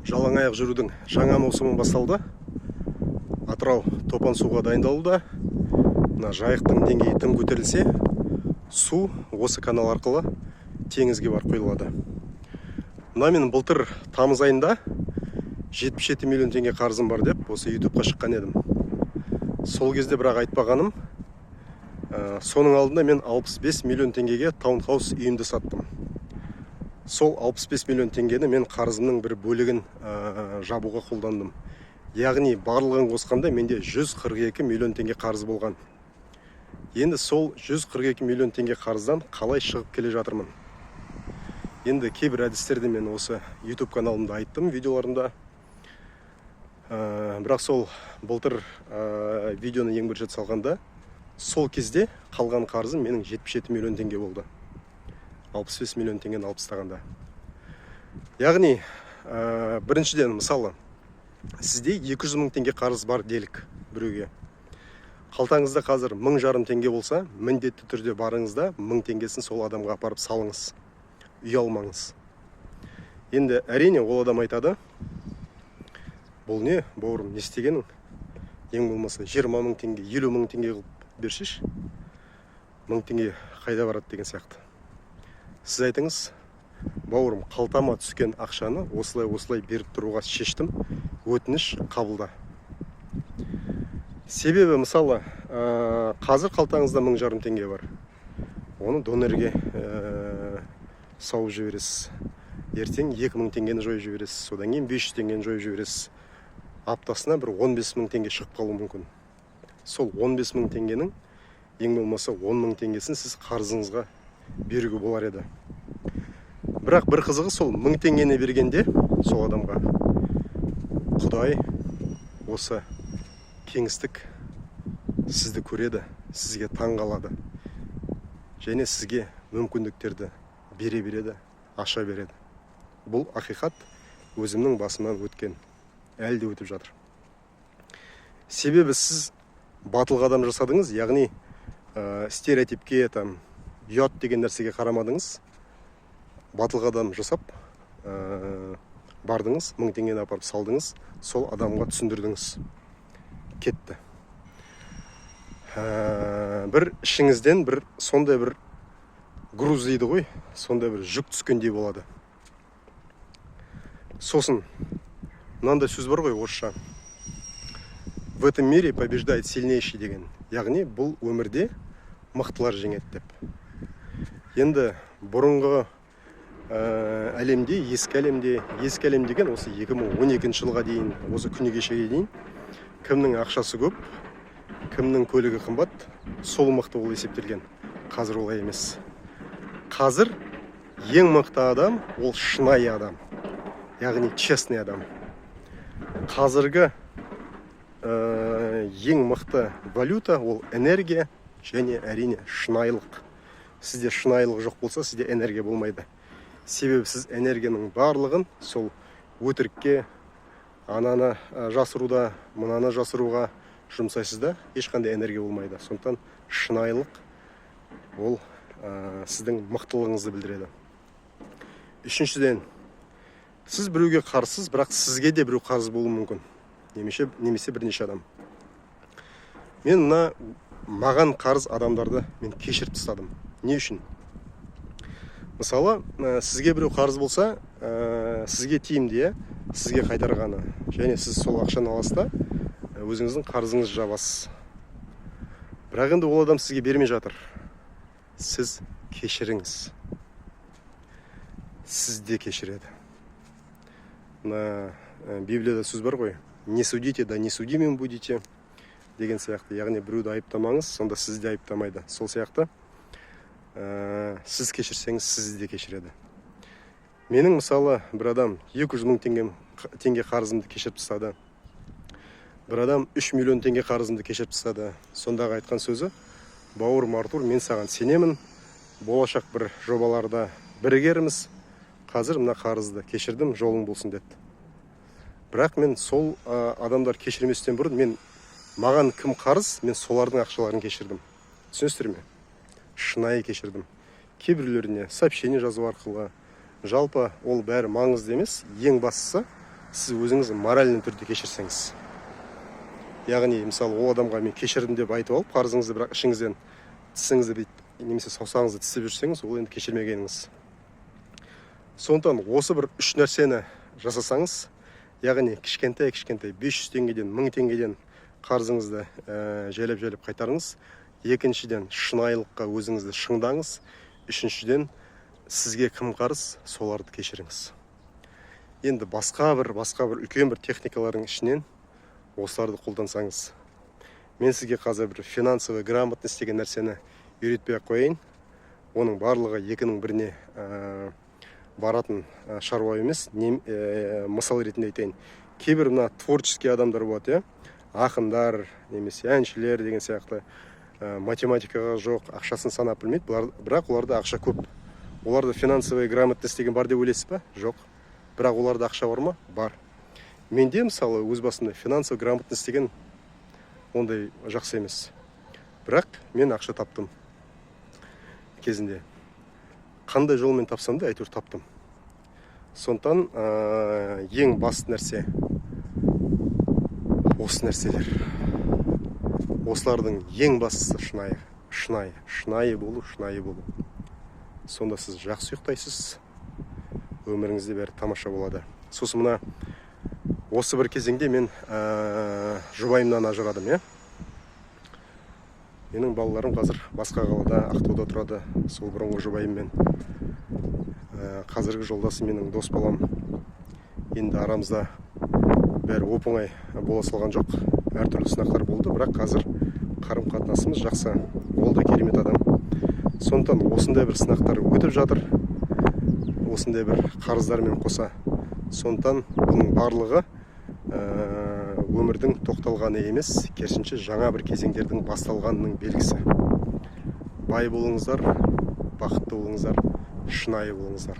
Жалаң аяқ жүрудің жаңа маусымы басталды. Атырау топан суға дайындалуда. Мына жайықтың деңгейі тым көтерілсе, су осы канал арқылы теңізге барып құйылады. Мына мен былтыр тамыз айында 77 миллион теңге қарызым бар деп осы ютубқа шыққан едім. Сол кезде бірақ айтпағаным, соның алдында мен 65 миллион теңгеге таунхаус үйімді саттым. Сол 65 миллион теңгені мен қарызымның бір бөлігін жабуға қолдандым. Яғни барлығын қосқанда менде 142 миллион теңге қарыз болған. Енді сол 142 миллион теңге қарыздан қалай шығып келе жатырмын? Енді кейбір әдістерді мен осы YouTube каналымда айттым, видеоларымда. Бірақ сол былтыр видеоны ең бірінші салғанда, сол кезде қалған қарызым менің 77 миллион теңге болды. 65 миллион теңгені алып тастағанда. Яғни, біріншіден мысалы, сізде 200 мың теңге қарыз бар делік біреуге. Қалтаңызда қазір 1,5 теңге болса, міндетті түрде барыңызда 1000 теңгесін сол адамға апарып салыңыз. Ұялмаңыз. Енді әрине ол адам айтады, бұл не, бауырым, не істегенің? Ең болмаса 20 мың теңге, 50 мың теңге қылып бершеш, 1000 теңге қайда барады деген сияқты. Сіз айтыңыз, бауырым, қалтама түскен ақшаны осылай беріп тұруға шештім, өтініш қабылда. Себебі, мысалы, қазір қалтаңызда 1,5 теңге бар. Оны донорге сауып жібересіз. Ертең 2000 теңгені жойып жібересіз. Содан кейін 500 теңгені жойып жібересіз. Аптасына бір 15 мың теңге шығып қалуы мүмкін. Сол 15 мың теңгенің ең болмаса 10 мың теңгесін сіз қарызыңызға беруге болар еді. Бірақ бір қызығы, сол 1000 теңгені бергенде сол адамға Құдай осы кеңістік сізді көреді, сізге таң қалады. Және сізге мүмкіндіктерді бере береді, аша береді. Бұл ақиқат өзімнің басымнан өткен, әлі де өтіп жатыр. Себебі сіз батыл қадам жасадыңыз, яғни стереотипке, ұят деген нәрсеге қарамадыңыз. Батыл қадам жасап, бардыңыз, 1000 теңгені апарып салдыңыз, сол адамға түсіндірдіңіз. Кетті. Бір ішіңізден бір сондай бір груз дейді ғой, сондай бір жүк түскендей болады. Сосын, мынандай сөз бар ғой орысша. В этом мире побеждает сильнейший деген. Яғни бұл өмірде мықтылар жеңеді деп. Енді бұрынғы әлемде, ескі әлем деген осы 2012 жылға дейін, осы күні кешеге дейін кімнің ақшасы көп, кімнің көлігі қымбат, сол мықты ол есептелген. Қазір олай емес. Қазір ең мықты адам ол шынайы адам, яғни честный адам. Қазіргі ең мықты валюта ол энергия және әрине шынайылық. Сізде шынайылық жоқ болса, сізде энергия болмайды. Себебі сіз энергияның барлығын сол өтірікке, ананы жасыруда, мынаны жасыруға жұмсайсыз да, ешқандай энергия болмайды. Сондықтан шынайылық ол сіздің мықтылығыңызды білдіреді. Үшіншіден, сіз біреуге қарсыз, бірақ сізге де біреу қарыз болуы мүмкін. Немесе бірнеше адам. Мен маған қарыз адамдарды мен кешіріп тастадым. Не үшін? Мысалы, сізге біреу қарыз болса, сізге тиімді, сізге қайтарғаны. Және сіз сол ақшаны аласыз да, өзіңіздің қарызыңызды жабасыз. Бірақ енді ол адам сізге бермей жатыр. Сіз кешіріңіз. Сізде кешіреді. Библияда сөз бар ғой. Не судите, да не судимым будете деген сияқты. Яғни біреуді айыптамаңыз, сонда сізді айыптамайды. Сол сияқты сіз кешірсеңіз, сізді де кешіреді. Менің мысалы бір адам 200 мың теңге қарызымды кешіріп тастады. Бір адам 3 миллион теңге қарызымды кешіріп тастады. Сондағы айтқан сөзі: бауырым Артур, мен саған сенемін, болашақ бір жобаларда бірігерміз, қазір мына қарызды кешірдім, жолың болсын деді. Бірақ мен сол адамдар кешірместен бұрын, маған кім қарыз, мен солардың ақшаларын кешірдім. Түсінесіздер ме? Шынайы кешірдім. Кейбіреулеріне сообщение жазу арқылы. Жалпы ол бәрі маңызды емес. Ең бастысы сіз өзіңіз моральный түрде кешірсеңіз. Яғни мысалы ол адамға мен кешірдім деп айтып алып қарызыңызды, бірақ ішіңізден тісіңізді немесе саусағыңызды тісіп жүрсеңіз, ол енді кешірмегеніңіз. Сондықтан осы бір үш нәрсені жасасаңыз, яғни кішкентай 500 теңгеден 1000 теңгеден қарызыңызды жайлап қайтарыңыз. Екіншіден шынайылыққа өзіңізді шыңдаңыз. Үшіншіден сізге кім қарыз, соларды кешіріңіз. Енді басқа бір үлкен бір техникалардың ішінен осыларды қолдансаңыз. Мен сізге қазір бір финансовый грамотность деген нәрсені үйретпей қойайын. Оның барлығы екінің біріне баратын шаруа емес. Мысал ретінде айтайын. Кейбір мына творческий адамдар болады, ақындар, немесе әншілер деген сияқты математикаға жоқ, ақшасын санап білмейді, бірақ оларда ақша көп. Оларда финансовый грамотность деген бар деп ойлайсыз ба? Жоқ. Бірақ оларда ақша бар ма? Бар. Менде мысалы өз басымда финансовый грамотность деген ондай жақсы емес. Бірақ мен ақша таптым кезінде. Қандай жолмен тапсам да әйтеуір таптым. Сондықтан ең басты нәрсе осы нәрселер. Осылардың ең бастысы шынайы болу. Сонда сіз жақсы ұйықтайсыз, өміріңізде бәрі тамаша болады. Сосын мына осы бір кезеңде мен жұбайымнан ажырадым, Менің балаларым қазір басқа қалада, Ақтауда тұрады. Сол бұрынғы жұбайыммен қазіргі жолдасы менің дос балам. Енді арамызда бәрі оп-оңай бола салған жоқ. Әртүрлі сынақтар болды, бірақ қазір қарым-қатынасымыз жақсы. Ол да керемет адам. Сондықтан осындай бір сынақтар өтіп жатыр. Осындай бір қарыздармен қоса. Сондықтан бұның барлығы өмірдің тоқталғаны емес, керісінше жаңа бір кезеңдердің басталғанының белгісі. Бай болыңыздар, бақытты болыңыздар, шынайы болыңыздар.